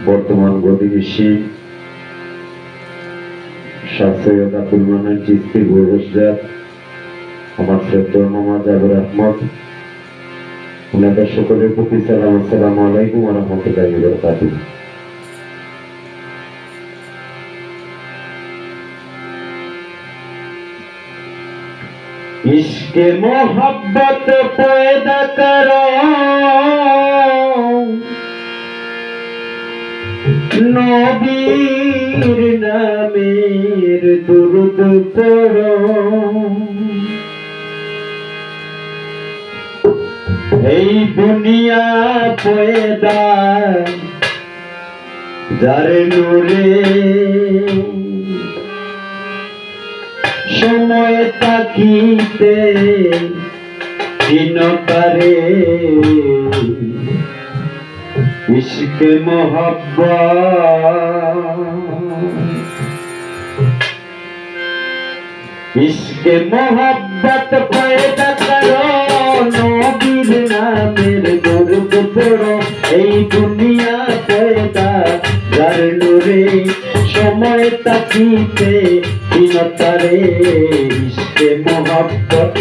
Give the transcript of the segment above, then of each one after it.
বর্তমান গতিবিশী শাহ সৈয়দ আব্দুল মান্নান চিশতির ভবিষ্যৎ আমার শ্রদ্ধেয় মামা জাবের আহমদ ওনাদের সকলের প্রতি সালাম। আসসালামু আলাইকুম ওয়া রাহমাতুল্লাহি ওয়া বারাকাতুহু। इश्क़ मोहब्बत पैदा करो नबीर नामेर दुरूद पढ़ो এই দুনিয়া পয়দা যারে নূরে সময় তাকিতে দিনটারে इश्क़ मोहब्बत पैदा करो नबीर नामेर दुरूद पढ़ो এই দুনিয়া পয়দা যার নূরে সময় তাকিতে দিনটারে इश्क़ मोहब्बत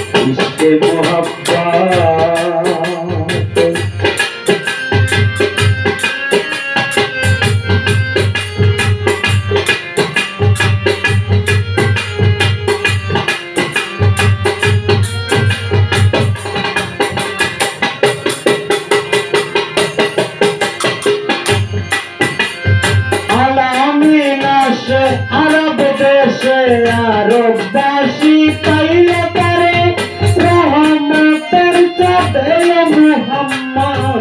আরব দেশে আরববাসী পাইলে পারে রহমতের চাঁদে মুহাম্মদ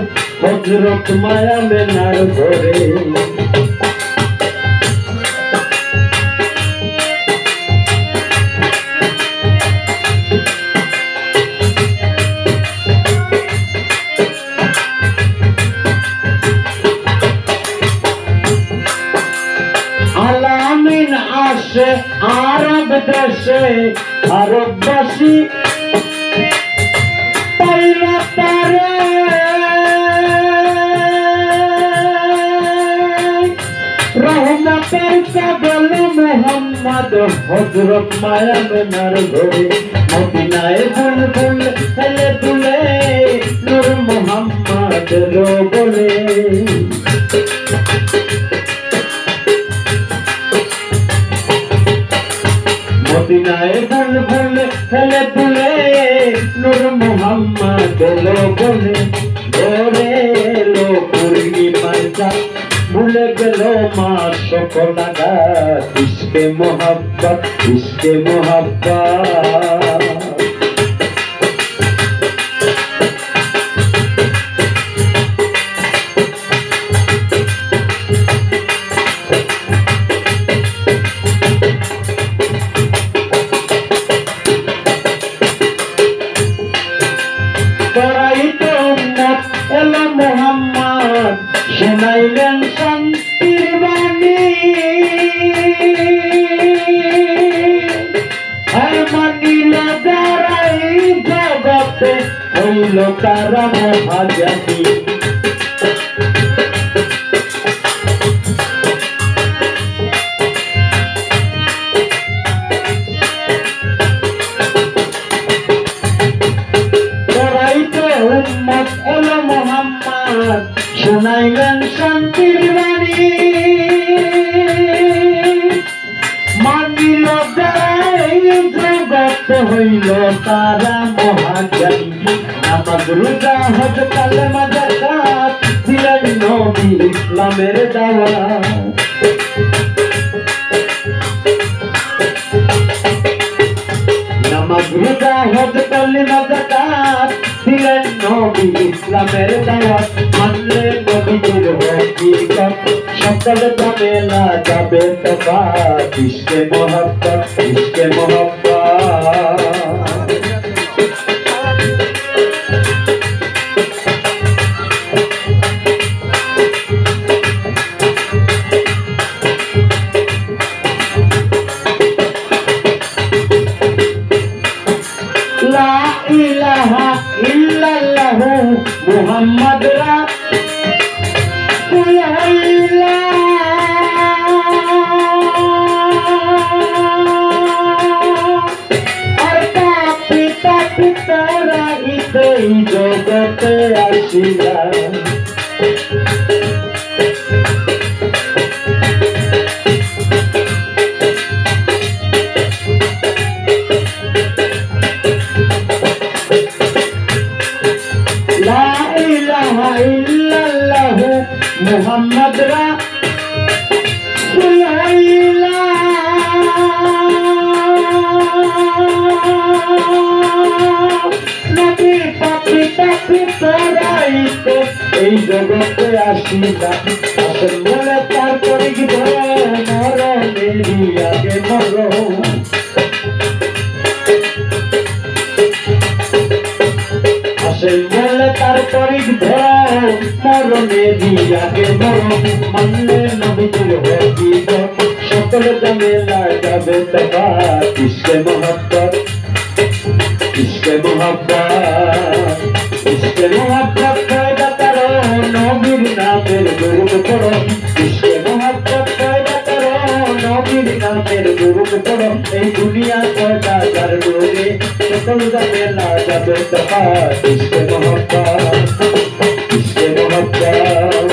হযরত মায়া মেনার ঘরে আলামিন আসে আরব দেশে আরববাসী পাইলা পারে রহমতের চাদর মুহাম্মদ হযরত মায়া মেনার ঘরে মদিনায় বুলবুল হেলে দুলে নূর মুহাম্মদ রো বলে মদিনায় বুলবুল হেলে দুলে নূর মুহাম্মদ লো বলে ওরে লো পূর্ণিমার চাঁদ ভুলে গেল মা সকলাগা इश्क़ मोहब्बत পরাইতে উম্মত এলো মুহাম্মদ শোনাইলেন শান্তির বাণী আর মানিল যারাই জগতে হইল তারা মহাজাতি উম্মত এলো মুহাম্মদ শোনাইলেন শান্তির বাণী মানিল যারাই জগত হইল তারা মহাজ্ঞানী নামাজ রোজা হজ কালেমা যাকাত দিলেন নবী ইসলামের দাওয়াত নামাজ রোজা হজ কালেমা যাকাত দিলেন নবী ইসলামের দাওয়াত মানলে নবীর হকিকত সকল ঝামেলা যাবে তফাত इश्क़ मोहब्बत লা ইলাহা ইল্লাল্লাহু মুহাম্মাদ রাসূলুল্লাহ লা ইলাহা ইল্লাল্লাহ মুহাম্মদ রাসূলুল্লাহ নবী পাপি পাপি পরাইতে এই জগতে আসিলা আসল বলে তারপরে কি মরণেরই আগে মরণ আসল বলে তারপরে মরণেরই আগে মরণ মানলে নবীজির হবি সকল ঝামেলা যাবে তবা ইশকে মোহাব্বত ইশকে মোহাব্বত ইশকে মোহাব্বত পয়দা করো নবীর নামের দুরূদ পড়ো ইশকে মোহাব্বত পয়দা করো নবীর নামের দুরূদ পড়ো এই দুনিয়া পয়দা যার নূরে সকল ঝামেলা যাবে তবা ইশকে মোহাব্বত ইশকে মোহাব্বত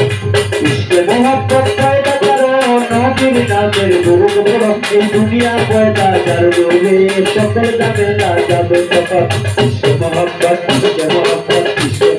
ইশকে মোহাব্বত পয়দা করো নবীর নামের দুরূদ পড়ো এই দুনিয়া পয়দা যার নূরে সকল ঝামেলা যাবে তবা ইশকে মোহাব্বত ইশকে মোহাব্বত ইশকে